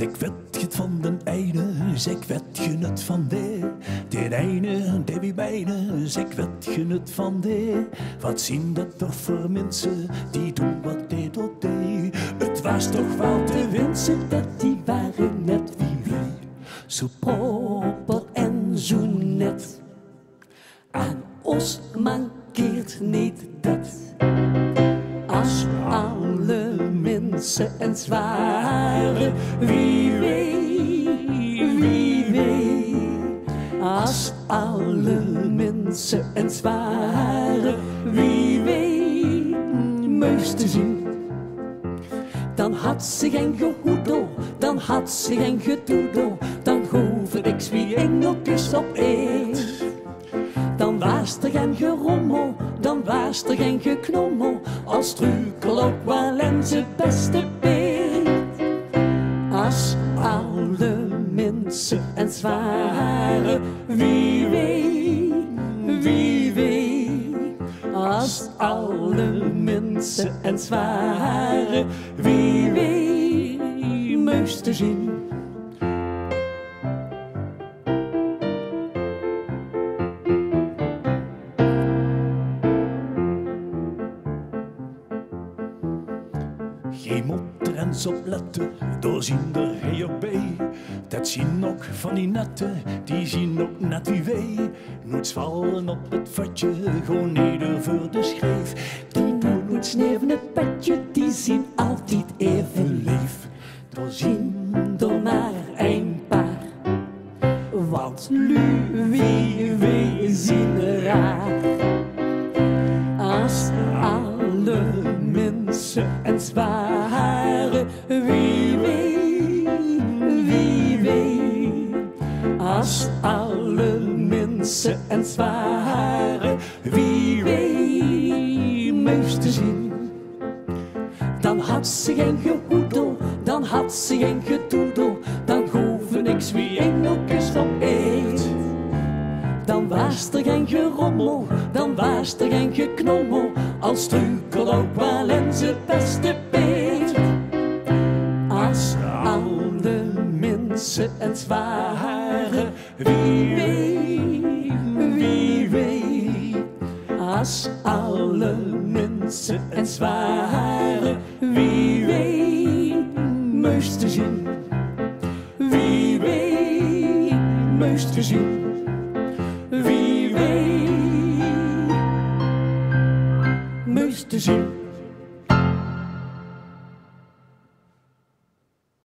Zeg weet je het van den ene, zeg weet je het van de. Den ene, de wie beide, zeg weet je het van de. Wat zien dat toch voor mensen die doen wat deed tot deed. Het was toch wel te wensen dat die waren net wie wij. Zo proper en zo net. Aan ons mankeert niet dat. Als alle mensen eens waren wie wij. Als alle mensen eens waren wie wij moesten zien. Dan had ze geen gehoedel, dan had ze geen gedoedel. Dan hoefde ik wie engeltjes op eet. Dan was er geen gerommel, dan was er geen geknommel. Als struikel ook wel en zijn beste beet. Als alle mensen eens waren wie wij. Als alle mensen eens waren wie wij moesten zien. Geen moet er eens op letten, doorzien er hij op bij. Dat zien ook van die netten, die zien ook net wie wij. Nooit vallen op het vatje, gewoon neder voor de schijf. Die doen nooit sneven het petje, die zien altijd even lief. Doorzien er maar een paar, want wie wij zien raar. Als alle mensen eens waren wie wij. Als alle mensen eens waren wie wij moesten zien. Dan had ze geen gehoedel, dan had ze geen gedoedel. Dan hoefde niks wie engeltjes op eet. Dan was er geen gerommel, dan was er geen geknommel. Als struikel ook wel en zijn beste beet. Als alle mensen eens waren wie wij. Als alle mensen eens waren wie wij moesten zien. Wie wij moesten zien. Wie wij moesten zien.